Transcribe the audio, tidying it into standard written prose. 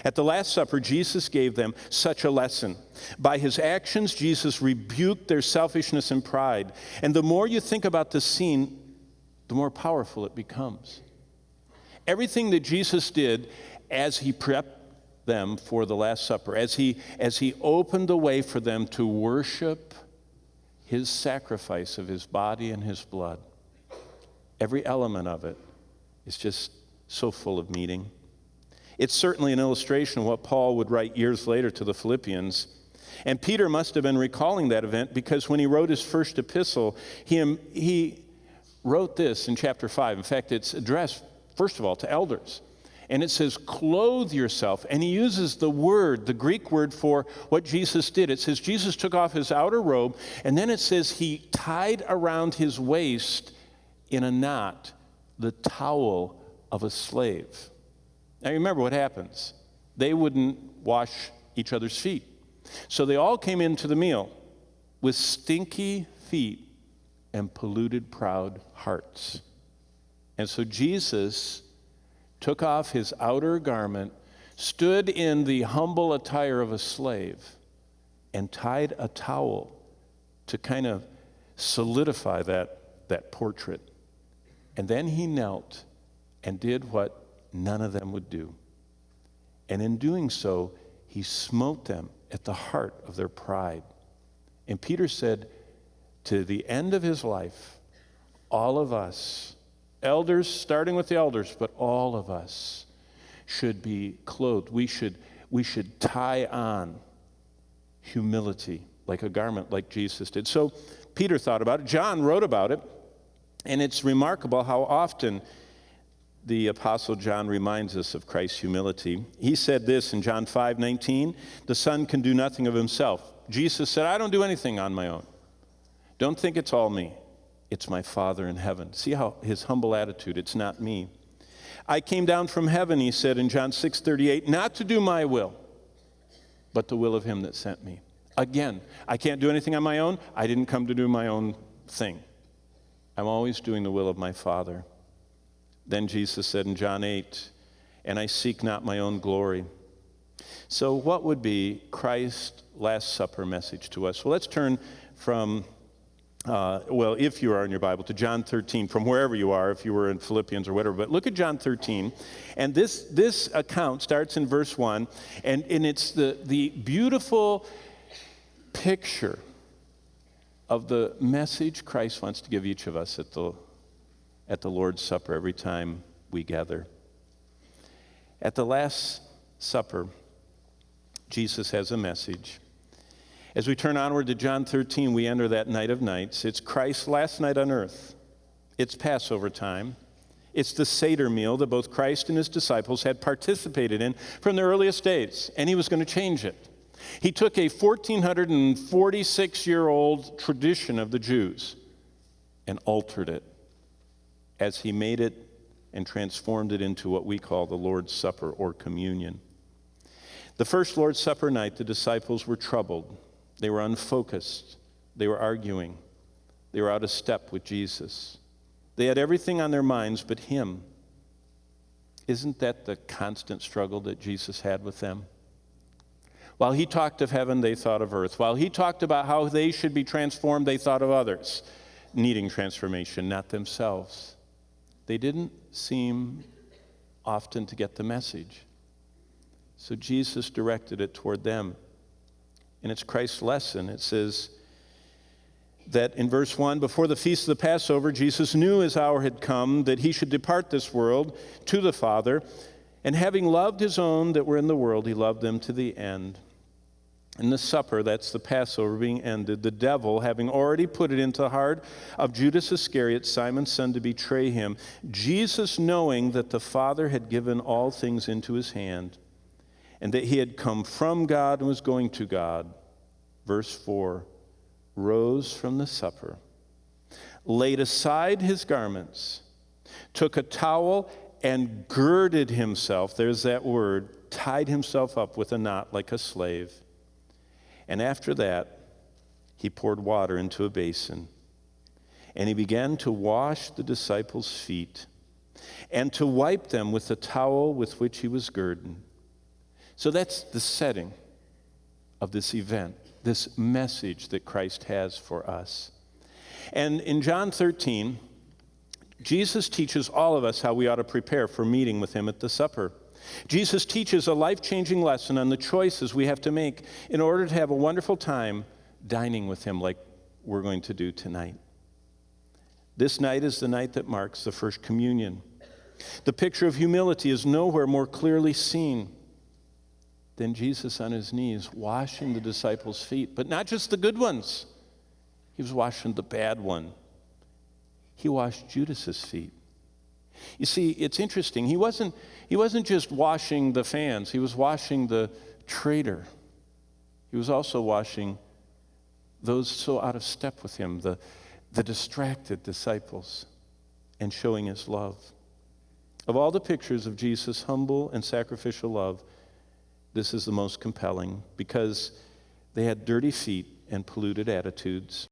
At the Last Supper, Jesus gave them such a lesson. By his actions, Jesus rebuked their selfishness and pride. And the more you think about the scene, the more powerful it becomes. Everything that Jesus did as he prepped them for the Last Supper, as he opened the way for them to worship his sacrifice of his body and his blood, every element of it is just so full of meaning. It's certainly an illustration of what Paul would write years later to the Philippians. And Peter must have been recalling that event, because when he wrote his first epistle, he wrote this in chapter 5. In fact, it's addressed, first of all, to elders. And it says, clothe yourself. And he uses the Greek word for what Jesus did. It says Jesus took off his outer robe, and then it says he tied around his waist in a knot the towel of a slave. Now remember what happens. They wouldn't wash each other's feet. So they all came into the meal with stinky feet and polluted, proud hearts. And so Jesus took off his outer garment, stood in the humble attire of a slave, and tied a towel to kind of solidify that portrait. And then he knelt and did what none of them would do. And in doing so, he smote them at the heart of their pride. And Peter said, to the end of his life, all of us, elders, starting with the elders, but all of us should be clothed. We should tie on humility like a garment, like Jesus did. So Peter thought about it. John wrote about it. And it's remarkable how often the Apostle John reminds us of Christ's humility. He said this in John 5:19, the Son can do nothing of himself. Jesus said, I don't do anything on my own. Don't think it's all me. It's my Father in heaven. See how his humble attitude, it's not me. I came down from heaven, he said in John 6:38, not to do my will, but the will of him that sent me. Again, I can't do anything on my own. I didn't come to do my own thing. I'm always doing the will of my Father. Then Jesus said in John 8, and I seek not my own glory. So what would be Christ's Last Supper message to us? Well, let's turn from, if you are in your Bible, to John 13, from wherever you are, if you were in Philippians or whatever. But look at John 13. And this account starts in verse 1, and it's the beautiful picture of the message Christ wants to give each of us at the Lord's Supper every time we gather. At the Last Supper, Jesus has a message. As we turn onward to John 13, we enter that night of nights. It's Christ's last night on earth. It's Passover time. It's the Seder meal that both Christ and his disciples had participated in from the earliest days, and he was going to change it. He took a 1446-year-old tradition of the Jews and altered it as he made it and transformed it into what we call the Lord's Supper or communion. The first Lord's Supper night, the disciples were troubled. They were unfocused. They were arguing. They were out of step with Jesus. They had everything on their minds but him. Isn't that the constant struggle that Jesus had with them? While he talked of heaven, they thought of earth. While he talked about how they should be transformed, they thought of others needing transformation, not themselves. They didn't seem often to get the message. So Jesus directed it toward them. And it's Christ's lesson. It says that in verse 1, before the feast of the Passover, Jesus knew his hour had come, that he should depart this world to the Father. And having loved his own that were in the world, he loved them to the end. In the supper, that's the Passover being ended, the devil, having already put it into the heart of Judas Iscariot, Simon's son, to betray him, Jesus, knowing that the Father had given all things into his hand, and that he had come from God and was going to God, verse 4, rose from the supper, laid aside his garments, took a towel and girded himself, there's that word, tied himself up with a knot like a slave. And after that, he poured water into a basin, and he began to wash the disciples' feet and to wipe them with the towel with which he was girded. So that's the setting of this event, this message that Christ has for us. And in John 13, Jesus teaches all of us how we ought to prepare for meeting with him at the supper. Jesus teaches a life-changing lesson on the choices we have to make in order to have a wonderful time dining with him like we're going to do tonight. This night is the night that marks the first communion. The picture of humility is nowhere more clearly seen than Jesus on his knees washing the disciples' feet, but not just the good ones. He was washing the bad one. He washed Judas's feet. You see, it's interesting. He wasn't just washing the fans. He was washing the traitor. He was also washing those so out of step with him, the distracted disciples, and showing his love. Of all the pictures of Jesus' humble and sacrificial love, this is the most compelling because they had dirty feet and polluted attitudes.